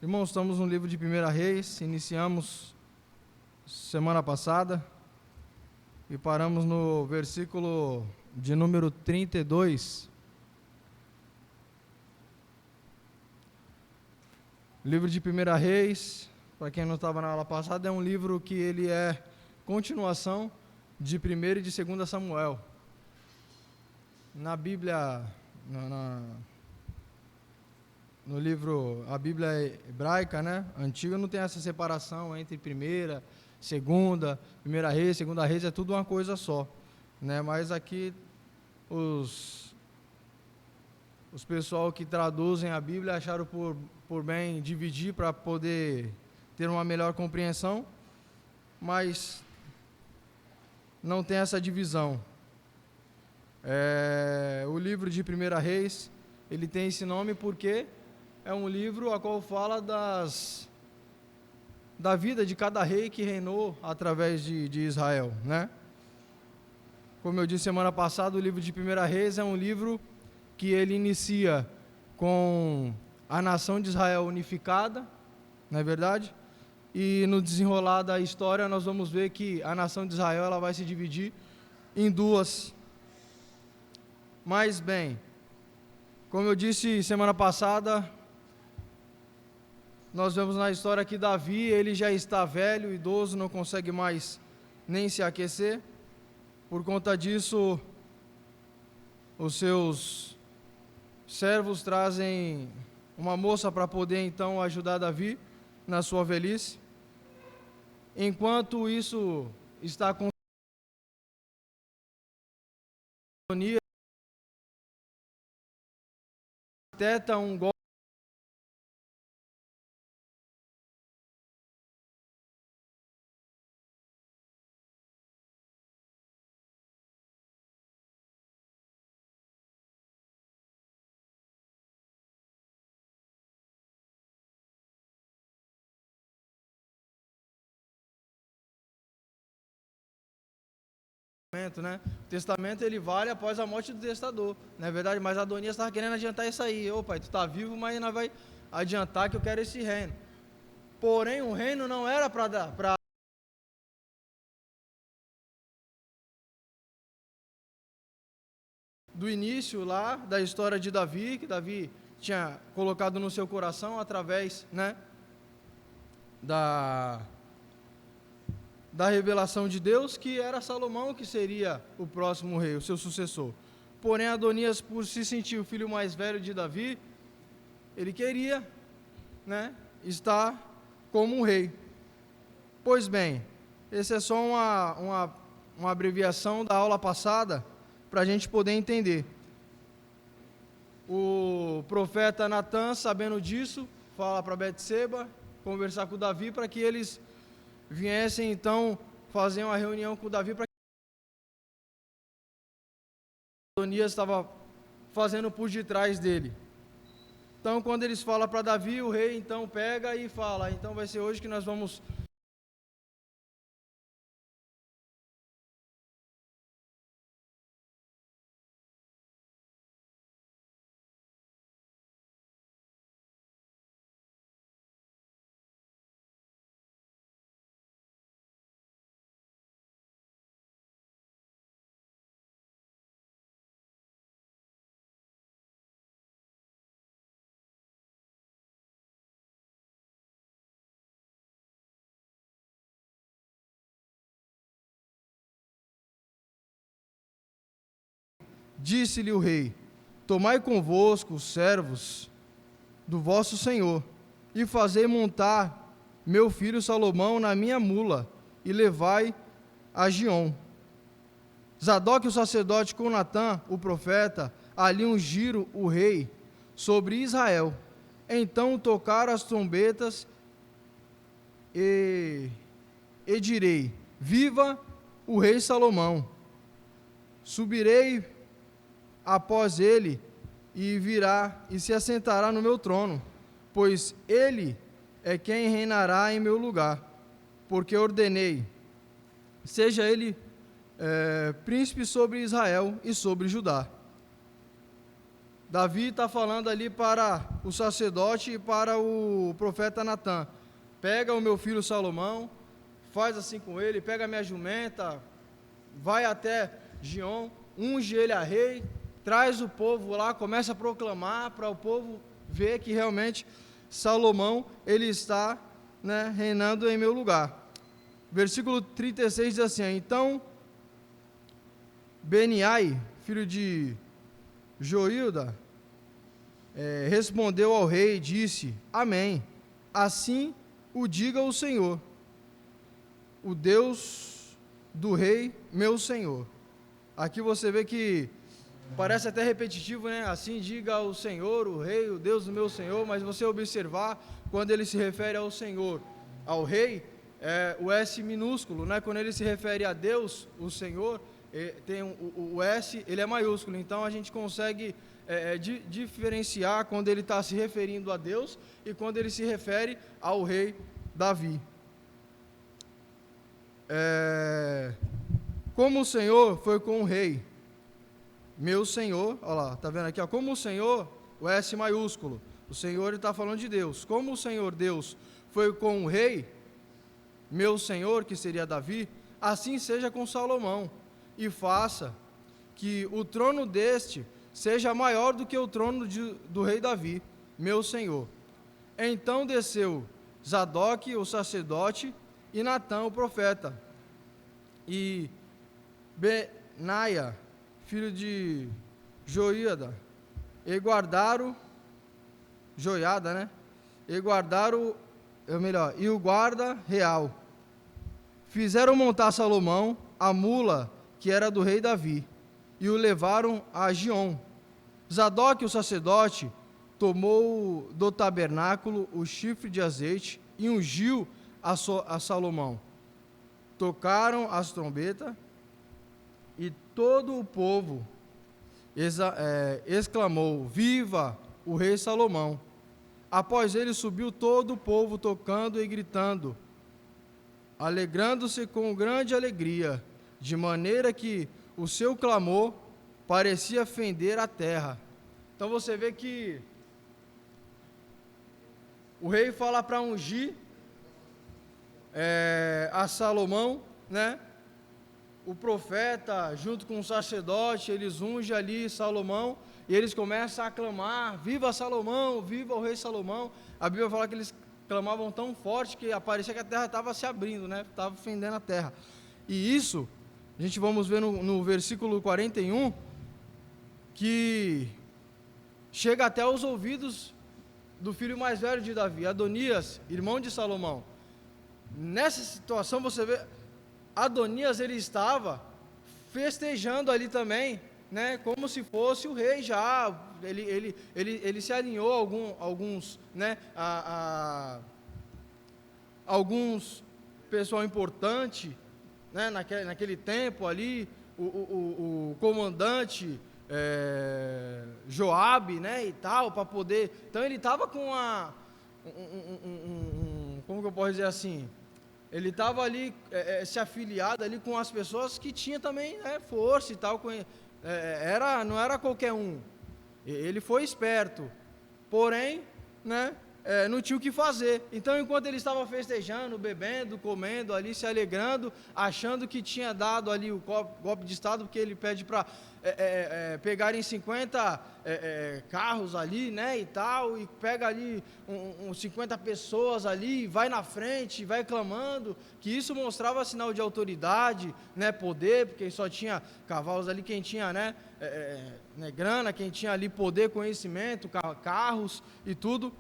Irmãos, estamos no livro de 1 Reis, iniciamos semana passada e paramos no versículo de número 32. O livro de 1 Reis, para quem não estava na aula passada, é um livro que ele é continuação de 1 e de 2 Samuel. Na Bíblia, no livro, a Bíblia hebraica, né, antiga, não tem essa separação entre primeira, segunda reis, é tudo uma coisa só, né? Mas aqui os pessoal que traduzem a Bíblia acharam por bem dividir para poder ter uma melhor compreensão, mas não tem essa divisão. O livro de 1 Reis, ele tem esse nome porque é um livro a qual fala da vida de cada rei que reinou através de Israel, né? Como eu disse semana passada, o livro de 1 Reis é um livro que ele inicia com a nação de Israel unificada, não é verdade? E no desenrolar da história nós vamos ver que a nação de Israel ela vai se dividir em duas. Mas bem, como eu disse semana passada, nós vemos na história que Davi, ele já está velho, idoso, não consegue mais nem se aquecer. Por conta disso, os seus servos trazem uma moça para poder então ajudar Davi na sua velhice. Enquanto isso está acontecendo, teta um golpe né? O testamento ele vale após a morte do testador, não é verdade? Mas Adonias estava querendo adiantar isso aí. Ô pai, tu está vivo, mas ainda vai adiantar que eu quero esse reino. Porém, o reino não era para dar do início lá da história de Davi, que Davi tinha colocado no seu coração através, né, da revelação de Deus, que era Salomão que seria o próximo rei, o seu sucessor. Porém, Adonias, por se sentir o filho mais velho de Davi, ele queria, né, estar como um rei. Pois bem, essa é só uma abreviação da aula passada, para a gente poder entender. O profeta Natã, sabendo disso, fala para Betseba conversar com Davi para que eles viessem então fazer uma reunião com Davi para que Adonias estava fazendo por detrás dele. Então, quando eles falam para Davi, o rei então pega e fala: então vai ser hoje que nós vamos Disse-lhe o rei: tomai convosco os servos do vosso senhor, e fazei montar meu filho Salomão na minha mula, e levai a Giom. Zadok o sacerdote com Natã, o profeta, ali ungiram o rei sobre Israel. Então tocaram as trombetas e direi: viva o rei Salomão! Subirei após ele e virá e se assentará no meu trono, pois ele é quem reinará em meu lugar, porque ordenei, seja ele príncipe sobre Israel e sobre Judá. Davi está falando ali para o sacerdote e para o profeta Natã: pega o meu filho Salomão, faz assim com ele, pega a minha jumenta, vai até Giom, unge ele a rei, traz o povo lá, começa a proclamar para o povo ver que realmente Salomão ele está, né, reinando em meu lugar. Versículo 36 diz assim: então Beniai, filho de Joilda, respondeu ao rei e disse: amém, assim o diga o Senhor, o Deus do rei, meu senhor. Aqui você vê que parece até repetitivo, né? Assim diga o Senhor, o rei, o Deus do meu senhor, mas você observar, quando ele se refere ao Senhor, ao rei, o S minúsculo, né? Quando ele se refere a Deus, o Senhor, tem o S, ele é maiúsculo. Então a gente consegue diferenciar quando ele está se referindo a Deus e quando ele se refere ao rei Davi. Como o Senhor foi com o rei, meu Senhor, olha lá, está vendo aqui, ó, como o Senhor, o S maiúsculo, o Senhor está falando de Deus, como o Senhor Deus foi com o rei, meu Senhor, que seria Davi, assim seja com Salomão, e faça que o trono deste seja maior do que o trono do rei Davi, meu Senhor. Então desceu Zadok, o sacerdote, e Natã, o profeta, e Benaia, filho de Joiada, e guardaram, Joiada, né? E guardaram, e o guarda real. Fizeram montar Salomão a mula que era do rei Davi, e o levaram a Giom. Zadok, o sacerdote, tomou do tabernáculo o chifre de azeite e ungiu a Salomão. Tocaram as trombetas e todo o povo exclamou: viva o rei Salomão! Após ele subiu todo o povo tocando e gritando, alegrando-se com grande alegria, de maneira que o seu clamor parecia fender a terra. Então você vê que o rei fala para ungir a Salomão, né? O profeta, junto com o sacerdote, eles ungem ali Salomão, e eles começam a aclamar: viva Salomão, viva o rei Salomão. A Bíblia fala que eles clamavam tão forte que parecia que a terra estava se abrindo, né? Estava fendendo a terra. E isso, a gente vamos ver no versículo 41, que chega até os ouvidos do filho mais velho de Davi, Adonias, irmão de Salomão. Nessa situação você vê, Adonias ele estava festejando ali também, né, como se fosse o rei já. Ele se alinhou a alguns, né, alguns pessoal importante, né, naquele tempo ali, o comandante Joabe, né, e tal, para poder. Então ele estava com como que eu posso dizer assim? Ele estava ali se afiliado ali com as pessoas que tinham também, né, força e tal. Não era qualquer um. Ele foi esperto, porém, né, não tinha o que fazer. Então, enquanto ele estava festejando, bebendo, comendo ali, se alegrando, achando que tinha dado ali o golpe de Estado, porque ele pede para pegarem 50 carros ali, né, e tal, e pega ali 50 pessoas ali, vai na frente, vai clamando, que isso mostrava sinal de autoridade, né, poder, porque só tinha cavalos ali, quem tinha, né, grana, quem tinha ali poder, conhecimento, carros e tudo.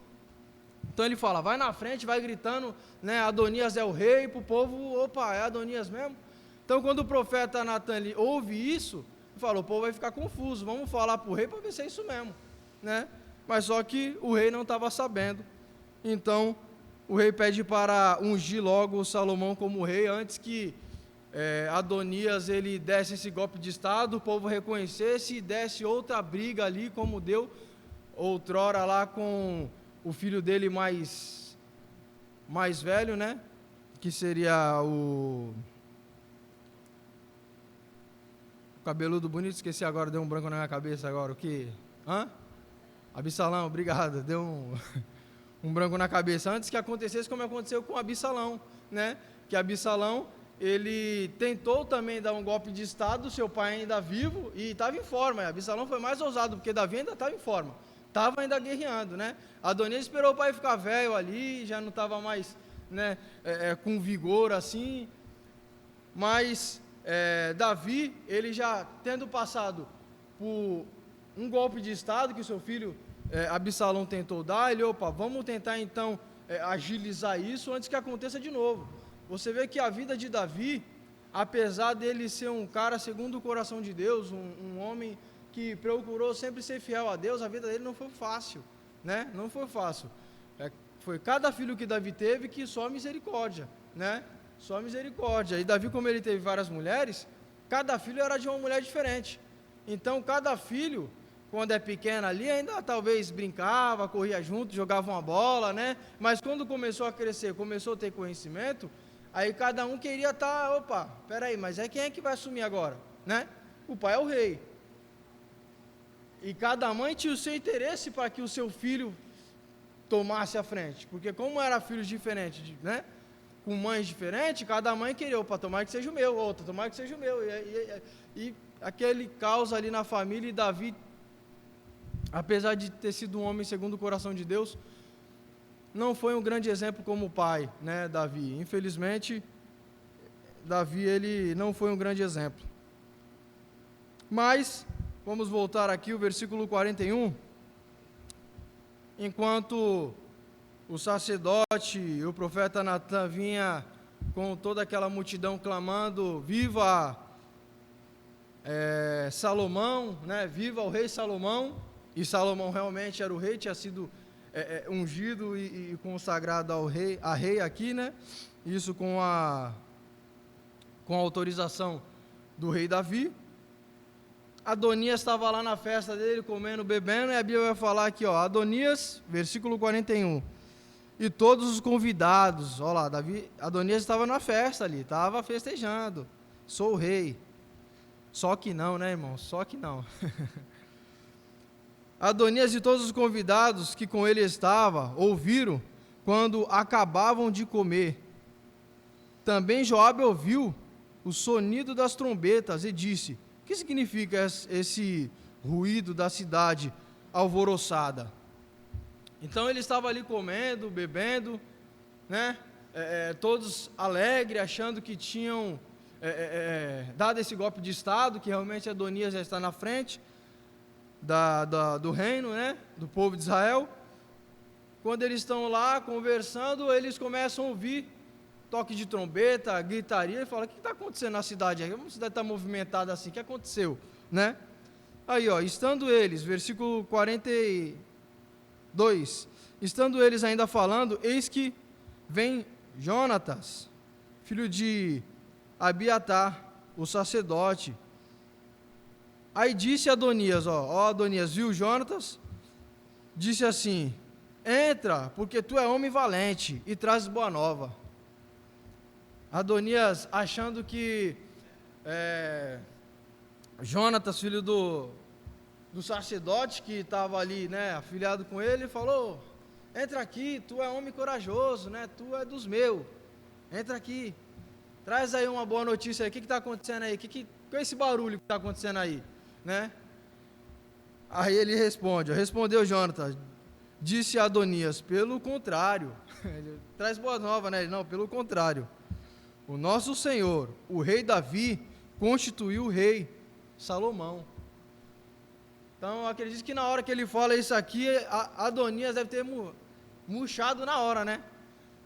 Então ele fala: vai na frente, vai gritando, né, Adonias é o rei, para o povo: opa, é Adonias mesmo? Então quando o profeta Natã ouve isso, ele fala: o povo vai ficar confuso, vamos falar para o rei para ver se é isso mesmo, né? Mas só que o rei não estava sabendo. Então o rei pede para ungir logo Salomão como rei, antes que Adonias ele desse esse golpe de Estado, o povo reconhecesse e desse outra briga ali, como deu outrora lá com o filho dele mais velho, né? Que seria o cabeludo bonito, esqueci agora, deu um branco na minha cabeça agora, o que? Absalão, obrigado, deu um branco na cabeça, antes que acontecesse como aconteceu com Absalão, né? Que Absalão, ele tentou também dar um golpe de estado, seu pai ainda vivo, e estava em forma. Absalão foi mais ousado, porque Davi ainda estava em forma, estava ainda guerreando, né? Adonias esperou o pai ficar velho ali, já não estava mais, né, com vigor assim, mas Davi, ele já tendo passado por um golpe de estado que o seu filho Absalão tentou dar, ele, vamos tentar então agilizar isso antes que aconteça de novo. Você vê que a vida de Davi, apesar dele ser um cara segundo o coração de Deus, um homem que procurou sempre ser fiel a Deus, a vida dele não foi fácil, né? Não foi fácil. Foi cada filho que Davi teve que só misericórdia, né? Só misericórdia. E Davi, como ele teve várias mulheres, cada filho era de uma mulher diferente. Então, cada filho, quando é pequeno ali, ainda talvez brincava, corria junto, jogava uma bola, né? Mas quando começou a crescer, começou a ter conhecimento, aí cada um queria estar, peraí, mas quem é que vai assumir agora, né? O pai é o rei. E cada mãe tinha o seu interesse para que o seu filho tomasse a frente, porque como eram filhos diferentes, né? Com mães diferentes, cada mãe queria, tomara que seja o meu, outra, tomara que seja o meu, e aquele caos ali na família. E Davi, apesar de ter sido um homem segundo o coração de Deus, não foi um grande exemplo como pai, né, Davi, infelizmente, Davi, ele não foi um grande exemplo. Mas, vamos voltar aqui, o versículo 41, enquanto o sacerdote e o profeta Natã vinha com toda aquela multidão clamando, viva Salomão, né? Viva o rei Salomão, e Salomão realmente era o rei, tinha sido ungido e consagrado a rei aqui, né? Isso com a autorização do rei Davi. Adonias estava lá na festa dele, comendo, bebendo, e a Bíblia vai falar aqui, Adonias, versículo 41, e todos os convidados, olha lá, Adonias estava na festa ali, estava festejando, sou o rei, só que não, né, irmão, só que não. Adonias e todos os convidados que com ele estavam, ouviram quando acabavam de comer. Também Joabe ouviu o sonido das trombetas e disse, o que significa esse ruído da cidade alvoroçada? Então ele estava ali comendo, bebendo, né? Todos alegres, achando que tinham dado esse golpe de estado, que realmente Adonias já está na frente do reino, né? Do povo de Israel. Quando eles estão lá conversando, eles começam a ouvir toque de trombeta, gritaria, e falam, o que está acontecendo na cidade? Como a cidade está movimentada assim? O que aconteceu? Né? Aí, estando eles, versículo 42, estando eles ainda falando, eis que vem Jonatas, filho de Abiatar, o sacerdote. Aí disse Adonias, Adonias viu Jonatas, disse assim, entra, porque tu é homem valente, e traz boa nova. Adonias, achando que Jonatas, filho do sacerdote que estava ali, né, afiliado com ele, falou, entra aqui, tu é homem corajoso, né, tu é dos meus, entra aqui, traz aí uma boa notícia aí, o que está acontecendo aí, qual é esse barulho que está acontecendo aí, né? Aí ele respondeu Jonatas, disse Adonias, pelo contrário, traz boa nova, né? Não, pelo contrário, o nosso Senhor, o rei Davi, constituiu o rei Salomão. Então, eu acredito que na hora que ele fala isso aqui, Adonias deve ter murchado na hora, né?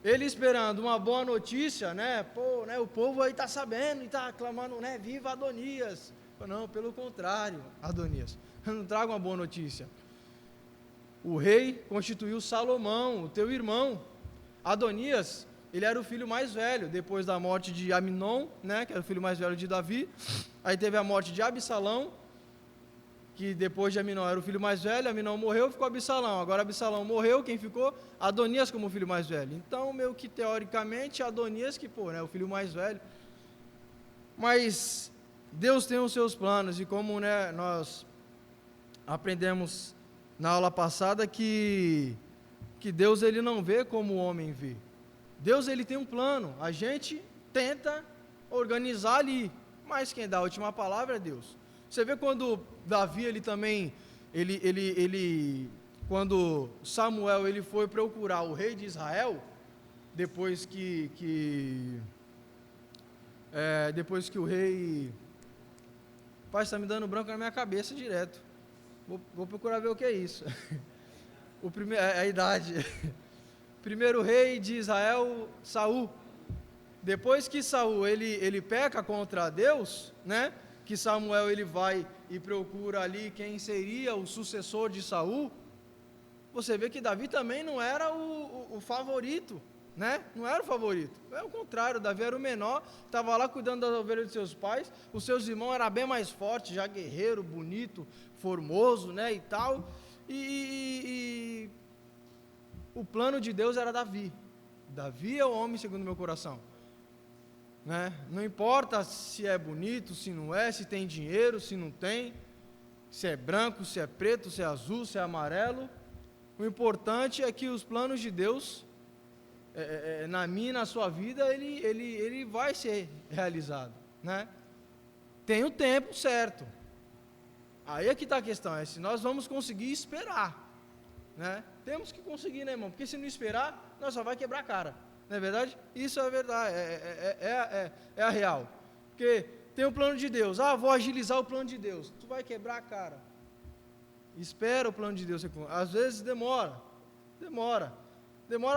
Ele esperando uma boa notícia, né? Pô, né? O povo aí está sabendo e está clamando, né? Viva Adonias. Não, pelo contrário, Adonias, eu não trago uma boa notícia. O rei constituiu Salomão, o teu irmão. Adonias, ele era o filho mais velho, depois da morte de Aminon, né, que era o filho mais velho de Davi. Aí teve a morte de Absalão, que depois de Aminon era o filho mais velho, Aminon morreu, ficou Absalão. Agora Absalão morreu, quem ficou? Adonias como filho mais velho. Então, meio que teoricamente, Adonias que, né, o filho mais velho. Mas Deus tem os seus planos, e como, né, nós aprendemos na aula passada que Deus ele não vê como o homem vê. Deus ele tem um plano, a gente tenta organizar ali, mas quem dá a última palavra é Deus. Você vê quando Davi ele também, quando Samuel ele foi procurar o rei de Israel, depois que o rei... Pai, está me dando branco na minha cabeça direto. Vou procurar ver o que é isso. A idade. Primeiro rei de Israel, Saul. Depois que Saul ele peca contra Deus, né? Que Samuel ele vai e procura ali quem seria o sucessor de Saul. Você vê que Davi também não era o favorito, né? Não era o favorito. É o contrário, Davi era o menor, estava lá cuidando das ovelhas de seus pais. Os seus irmãos eram bem mais fortes, já guerreiro, bonito, formoso, né? E tal. E o plano de Deus era Davi. Davi é o homem segundo o meu coração, né? Não importa se é bonito, se não é, se tem dinheiro, se não tem, se é branco, se é preto, se é azul, se é amarelo. O importante é que os planos de Deus, na minha e na sua vida, ele vai ser realizado, né? Tem o tempo certo. Aí é que está a questão, é se nós vamos conseguir esperar, né? Temos que conseguir, né, irmão? Porque se não esperar, nós só vai quebrar a cara, não é verdade? Isso é verdade, é a real. Porque tem o plano de Deus, vou agilizar o plano de Deus, tu vai quebrar a cara. Espera o plano de Deus, às vezes demora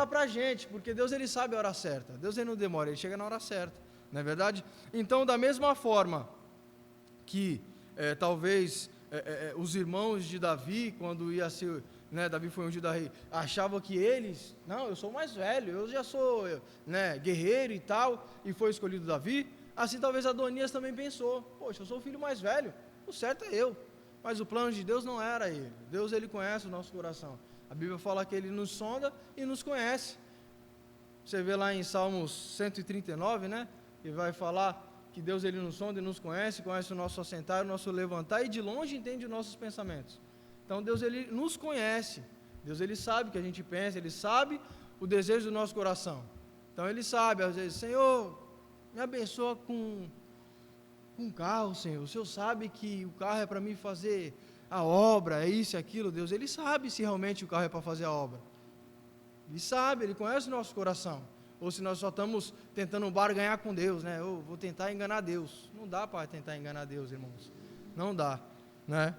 para a gente, porque Deus ele sabe a hora certa, Deus ele não demora, ele chega na hora certa, não é verdade? Então, da mesma forma que talvez os irmãos de Davi, quando ia ser, né, Davi foi ungido a rei, achavam que eles, não, eu sou mais velho, eu já sou, né, guerreiro e tal, e foi escolhido Davi, assim talvez Adonias também pensou, poxa, eu sou o filho mais velho, o certo é eu. Mas o plano de Deus não era ele. Deus ele conhece o nosso coração. A Bíblia fala que ele nos sonda e nos conhece. Você vê lá em Salmos 139, né? Que vai falar que Deus ele nos sonda e nos conhece o nosso assentar, o nosso levantar e de longe entende os nossos pensamentos. Então Deus ele nos conhece. Deus ele sabe o que a gente pensa, ele sabe o desejo do nosso coração. Então ele sabe, às vezes, Senhor, me abençoa com um carro, Senhor, o Senhor sabe que o carro é para mim fazer a obra, é isso e aquilo. Deus, ele sabe se realmente o carro é para fazer a obra. Ele sabe, ele conhece o nosso coração. Ou se nós só estamos tentando barganhar com Deus, né? Eu vou tentar enganar Deus. Não dá para tentar enganar Deus, irmãos. Não dá, né?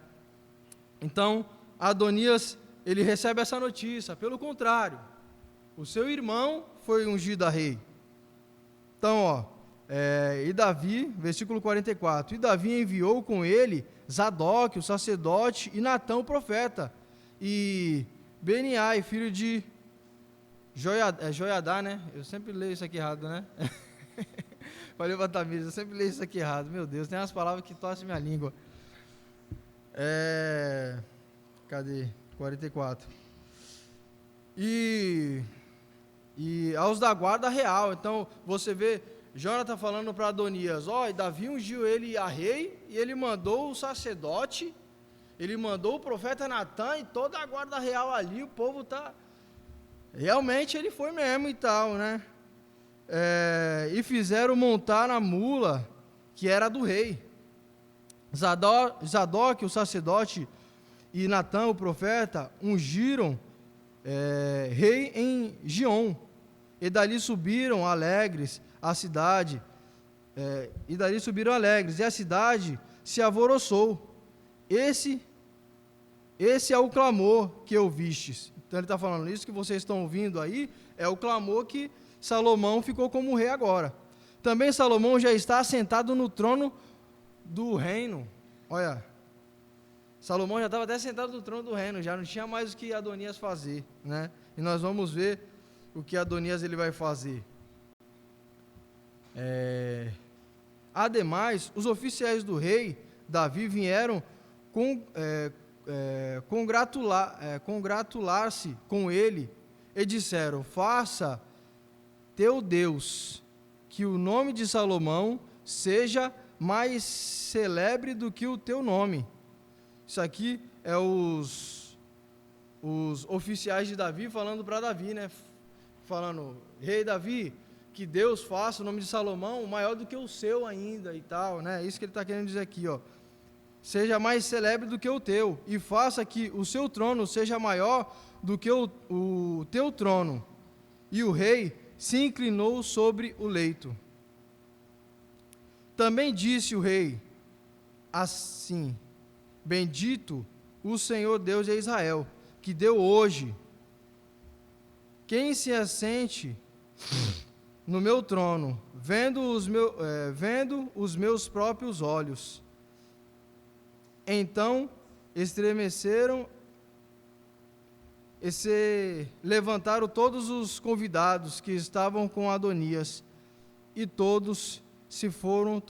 Então, Adonias, ele recebe essa notícia. Pelo contrário, o seu irmão foi ungido a rei. Então, e Davi, versículo 44, e Davi enviou com ele Zadok, o sacerdote, e Natã, o profeta, e Beniai, filho de Joiadá, né? Eu sempre leio isso aqui errado, né? Falei para a Tamires, eu sempre leio isso aqui errado. Meu Deus, tem umas palavras que torcem minha língua. Cadê? 44. E aos da guarda real. Então, você vê Jonathan falando para Adonias, e Davi ungiu ele a rei, e ele mandou o sacerdote, ele mandou o profeta Natã e toda a guarda real ali, o povo está... Realmente ele foi mesmo e tal, né? E fizeram montar na mula, que era do rei. Zadok, o sacerdote, e Natã, o profeta, ungiram rei em Gion, e dali subiram alegres a cidade, e a cidade se alvoroçou. Esse é o clamor que ouvistes. Então ele está falando, isso que vocês estão ouvindo aí, é o clamor que Salomão ficou como rei agora. Também Salomão já está assentado no trono do reino. Olha, Salomão já estava até sentado no trono do reino, já não tinha mais o que Adonias fazer, né? E nós vamos ver o que Adonias ele vai fazer. Ademais, os oficiais do rei Davi vieram congratular-se com ele e disseram, faça teu Deus que o nome de Salomão seja mais celebre do que o teu nome. Isso aqui é os os oficiais de Davi falando para Davi, né? Falando, rei Davi, que Deus faça o nome de Salomão maior do que o seu ainda e tal, né? Isso que ele está querendo dizer aqui, ó. Seja mais celebre do que o teu, e faça que o seu trono seja maior do que o teu trono. E o rei se inclinou sobre o leito. Também disse o rei assim: bendito o Senhor Deus de Israel, que deu hoje quem se assente no meu trono, vendo os meus próprios olhos. Então estremeceram e se levantaram todos os convidados que estavam com Adonias, e todos se foram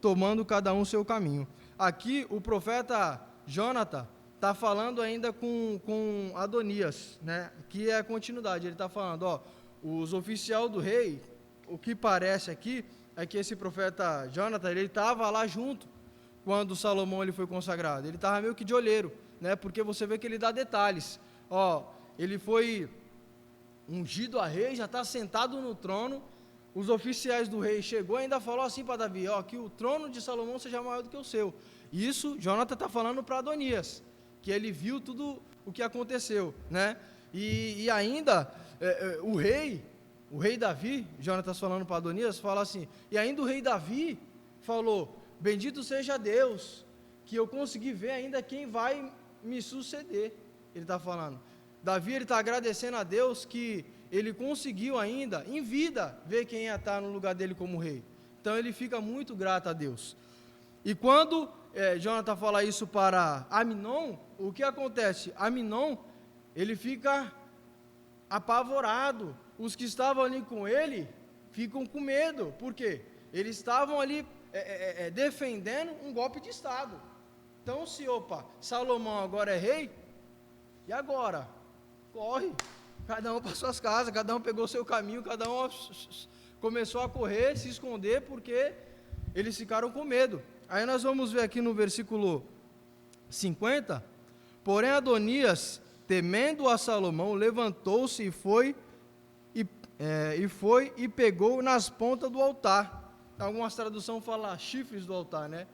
tomando cada um seu caminho. Aqui o profeta Jonathan está falando ainda com Adonias, né? Que é a continuidade. Ele está falando, ó, os oficiais do rei, o que parece aqui é que esse profeta Jonathan, ele estava lá junto quando Salomão ele foi consagrado. Ele estava meio que de olheiro, né? Porque você vê que ele dá detalhes. Ó, ele foi ungido a rei, já está sentado no trono. Os oficiais do rei chegou e ainda falou assim para Davi, ó, que o trono de Salomão seja maior do que o seu. Isso Jonathan está falando para Adonias, que ele viu tudo o que aconteceu, né? E ainda o rei Davi, Jonathan falando para Adonias, fala assim, e ainda o rei Davi falou, bendito seja Deus, que eu consegui ver ainda quem vai me suceder. Ele está falando, Davi ele está agradecendo a Deus que ele conseguiu ainda, em vida, ver quem ia estar no lugar dele como rei. Então ele fica muito grato a Deus. E quando Jonathan fala isso para Aminon, o que acontece? Aminon, ele fica apavorado. Os que estavam ali com ele ficam com medo. Por quê? Eles estavam ali defendendo um golpe de Estado. Então, se Salomão agora é rei, e agora? Corre, cada um para suas casas, cada um pegou seu caminho, cada um começou a correr, se esconder, porque eles ficaram com medo. Aí nós vamos ver aqui no versículo 50, porém Adonias, temendo a Salomão, levantou-se e foi e pegou nas pontas do altar. Algumas traduções falam chifres do altar, né?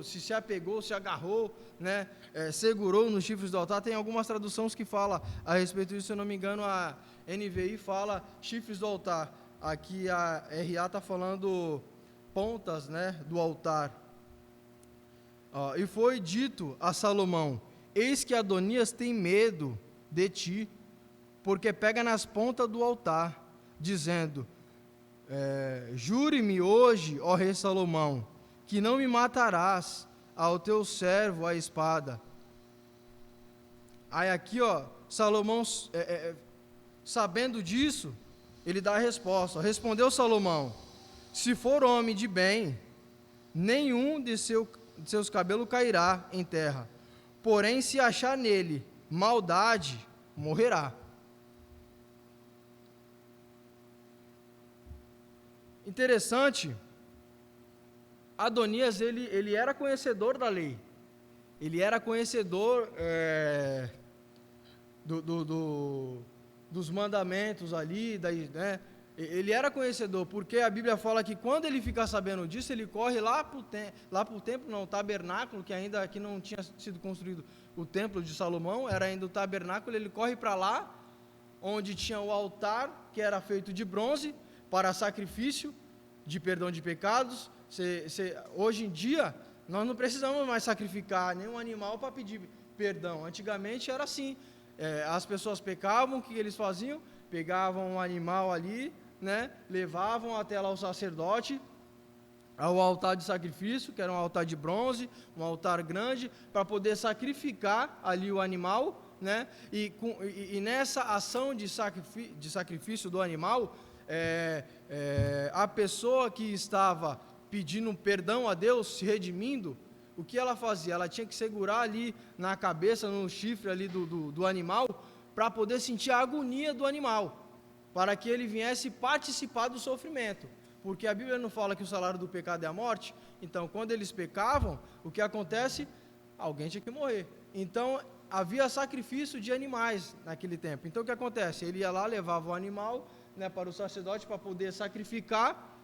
Se apegou, se agarrou, né? Segurou nos chifres do altar. Tem algumas traduções que falam a respeito disso, se eu não me engano, a NVI fala chifres do altar. Aqui a RA está falando pontas, né, do altar. E foi dito a Salomão, eis que Adonias tem medo de ti, porque pega nas pontas do altar, dizendo, jure-me hoje, ó rei Salomão, que não me matarás ao teu servo a espada. Aí aqui, Salomão, sabendo disso, ele dá a resposta. Respondeu Salomão, se for homem de bem, nenhum de seus cabelos cairá em terra, porém se achar nele maldade, morrerá. Interessante, Adonias, ele era conhecedor da lei, ele era conhecedor dos mandamentos ali, né? Ele era conhecedor, porque a Bíblia fala que quando ele ficar sabendo disso, ele corre lá para o templo, não, o tabernáculo, que ainda aqui não tinha sido construído o templo de Salomão, era ainda o tabernáculo, ele corre para lá, onde tinha o altar, que era feito de bronze, para sacrifício de perdão de pecados. Hoje em dia, nós não precisamos mais sacrificar nenhum animal para pedir perdão. Antigamente era assim, as pessoas pecavam, o que eles faziam? Pegavam um animal ali, né, levavam até lá o sacerdote, ao altar de sacrifício, que era um altar de bronze, um altar grande, para poder sacrificar ali o animal, né, e nessa ação de sacrifício do animal, a pessoa que estava pedindo perdão a Deus, se redimindo, o que ela fazia? Ela tinha que segurar ali na cabeça, no chifre ali do animal, para poder sentir a agonia do animal, para que ele viesse participar do sofrimento, porque a Bíblia não fala que o salário do pecado é a morte. Então, quando eles pecavam, o que acontece? Alguém tinha que morrer. Então, havia sacrifício de animais naquele tempo. Então, o que acontece? Ele ia lá, levava o animal, né, para o sacerdote para poder sacrificar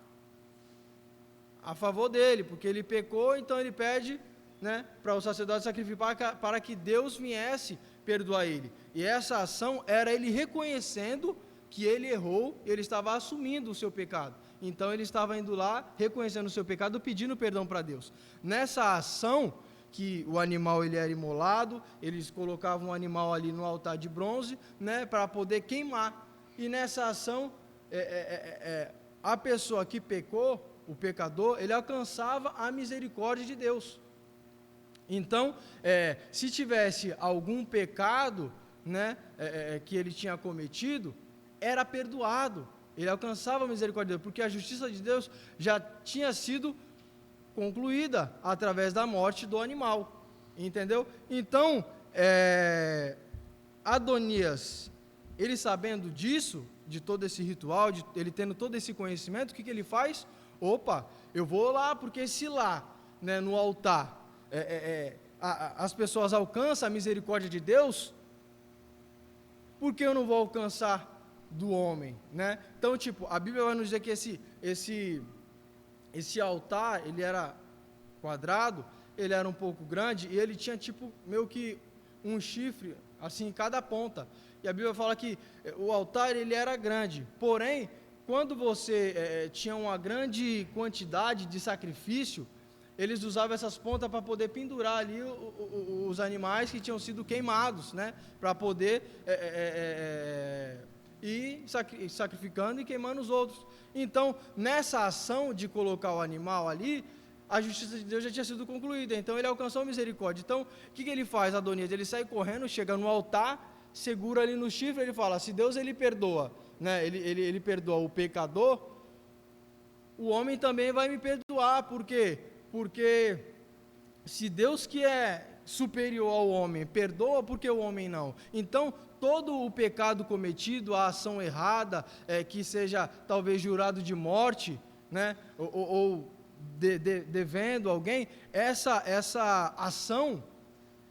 a favor dele, porque ele pecou, então ele pede, né, para o sacerdote sacrificar para que Deus viesse perdoar ele. E essa ação era ele reconhecendo que ele errou, ele estava assumindo o seu pecado. Então ele estava indo lá, reconhecendo o seu pecado, pedindo perdão para Deus. Nessa ação, que o animal ele era imolado, eles colocavam o animal ali no altar de bronze, né, para poder queimar. E nessa ação, a pessoa que pecou, o pecador, ele alcançava a misericórdia de Deus. Então, se tivesse algum pecado, né, que ele tinha cometido, era perdoado, ele alcançava a misericórdia de Deus, porque a justiça de Deus já tinha sido concluída através da morte do animal, entendeu? Então, Adonias, ele sabendo disso, de todo esse ritual, ele tendo todo esse conhecimento, o que ele faz? Opa, eu vou lá, porque se lá, né, no altar, as pessoas alcançam a misericórdia de Deus, por que eu não vou alcançar do homem, né? Então, tipo, a Bíblia vai nos dizer que esse altar, ele era quadrado, ele era um pouco grande, e ele tinha, tipo, meio que um chifre, assim, em cada ponta. E a Bíblia fala que o altar, ele era grande, porém, quando você tinha uma grande quantidade de sacrifício, eles usavam essas pontas para poder pendurar ali os animais que tinham sido queimados, né? Para poder ir sacrificando e queimando os outros. Então, nessa ação de colocar o animal ali, a justiça de Deus já tinha sido concluída, então ele alcançou a misericórdia. Então, o que ele faz, Adonias? Ele sai correndo, chega no altar, segura ali no chifre, ele fala, se Deus ele perdoa, né? ele perdoa o pecador, o homem também vai me perdoar. Por quê? Porque se Deus, que é superior ao homem, perdoa, por que o homem não? Então, todo o pecado cometido, a ação errada, que seja talvez jurado de morte, né, ou devendo alguém, essa ação,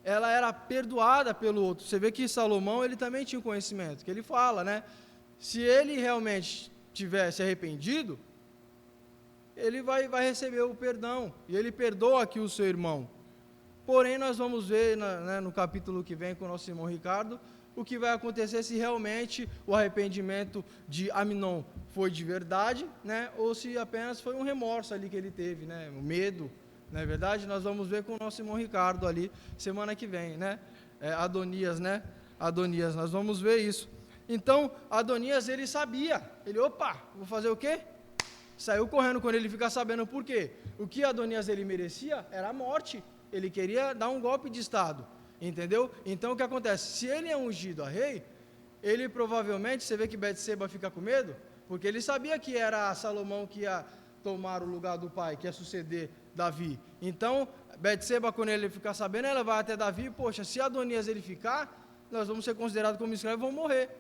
ela era perdoada pelo outro. Você vê que Salomão, ele também tinha conhecimento, que ele fala, né, se ele realmente tivesse arrependido, ele vai receber o perdão, e ele perdoa aqui o seu irmão. Porém, nós vamos ver no capítulo que vem com o nosso irmão Ricardo, o que vai acontecer se realmente o arrependimento de Aminon foi de verdade, né, ou se apenas foi um remorso ali que ele teve, né, o medo, não é verdade? Nós vamos ver com o nosso irmão Ricardo ali, semana que vem, né, Adonias, nós vamos ver isso. Então, Adonias, ele sabia, opa, vou fazer o quê? Saiu correndo quando ele fica sabendo. Por quê? O que Adonias ele merecia era a morte, ele queria dar um golpe de estado, entendeu? Então o que acontece? Se ele é ungido a rei, ele provavelmente, você vê que Betseba fica com medo, porque ele sabia que era Salomão que ia tomar o lugar do pai, que ia suceder Davi. Então Betseba, quando ele ficar sabendo, ela vai até Davi, poxa, se Adonias ele ficar, nós vamos ser considerados como escravos e vamos morrer.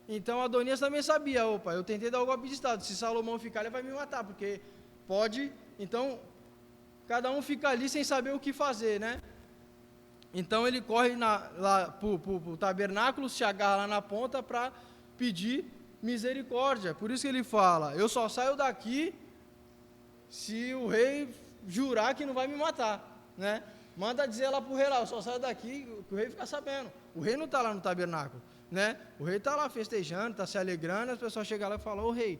Então Adonias também sabia, opa, eu tentei dar o golpe de estado, se Salomão ficar ele vai me matar, porque pode, então cada um fica ali sem saber o que fazer, né? Então ele corre lá para o tabernáculo, se agarra lá na ponta para pedir misericórdia. Por isso que ele fala, eu só saio daqui se o rei jurar que não vai me matar, né? Manda dizer lá para o rei lá, eu só saio daqui, que o rei fica sabendo. O rei não está lá no tabernáculo, né? O rei está lá festejando, está se alegrando, as pessoas chegam lá e falam, ô rei,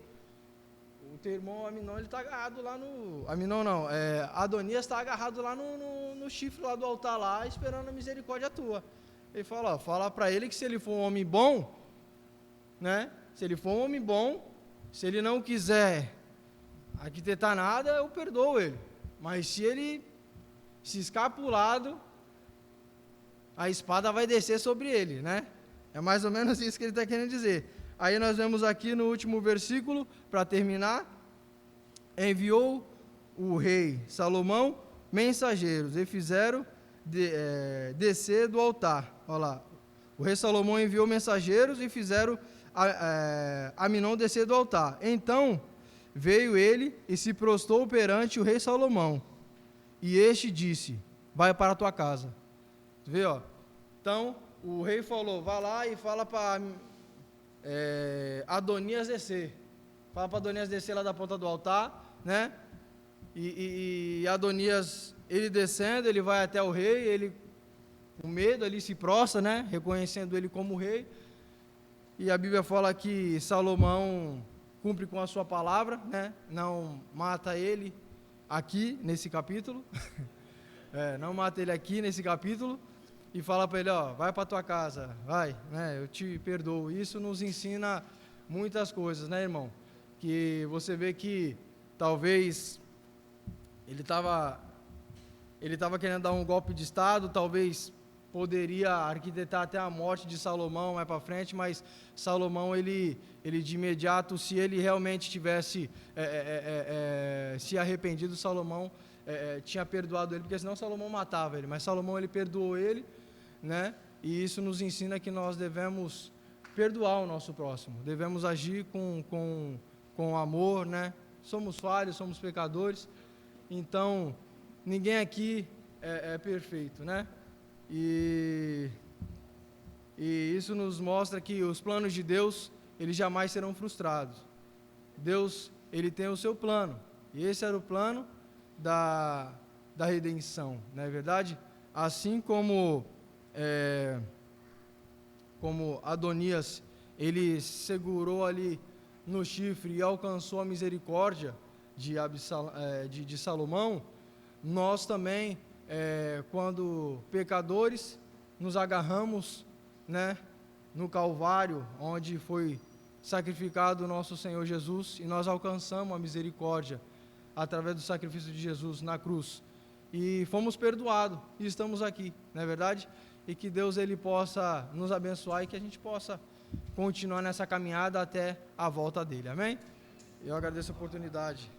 o teu irmão Aminon, ele está agarrado lá no... Aminon não, Adonias está agarrado lá no chifre lá do altar lá, esperando a misericórdia tua. Ele fala, ó, fala para ele que se ele for um homem bom, né? Se ele for um homem bom, se ele não quiser arquitetar nada, eu perdoo ele. Mas se ele se escapulado, a espada vai descer sobre ele, né? É mais ou menos isso que ele está querendo dizer. Aí nós vemos aqui no último versículo, para terminar, enviou o rei Salomão mensageiros e fizeram descer do altar. Olha lá, o rei Salomão enviou mensageiros e fizeram Aminon descer do altar. Então veio ele e se prostrou perante o rei Salomão. E este disse, vai para a tua casa. Vê, ó, Então, o rei falou, vai lá e fala para Adonias descer. Fala para Adonias descer lá da ponta do altar, né? E Adonias, ele descendo, ele vai até o rei, ele, com medo, ali se prostra, né? Reconhecendo ele como rei. E a Bíblia fala que Salomão cumpre com a sua palavra, né? Não mata ele aqui, nesse capítulo. Não mata ele aqui, nesse capítulo. E fala para ele, ó, vai para tua casa, vai, né? Eu te perdoo. Isso nos ensina muitas coisas, né, irmão? Que você vê que talvez ele estava querendo dar um golpe de Estado, talvez poderia arquitetar até a morte de Salomão mais para frente, mas Salomão, ele de imediato, se ele realmente tivesse se arrependido, Salomão tinha perdoado ele, porque senão Salomão matava ele, mas Salomão, ele perdoou ele, né? E isso nos ensina que nós devemos perdoar o nosso próximo, devemos agir com amor, né? Somos falhos, somos pecadores, então ninguém aqui é perfeito, né? E isso nos mostra que os planos de Deus, eles jamais serão frustrados. Deus, ele tem o seu plano, e esse era o plano da redenção, não é verdade? Assim como Adonias, ele segurou ali no chifre e alcançou a misericórdia de Salomão, nós também, quando pecadores, nos agarramos, né, no Calvário, onde foi sacrificado o nosso Senhor Jesus, e nós alcançamos a misericórdia através do sacrifício de Jesus na cruz, e fomos perdoados, e estamos aqui, não é verdade? E que Deus, ele possa nos abençoar e que a gente possa continuar nessa caminhada até a volta dele, amém? Eu agradeço a oportunidade.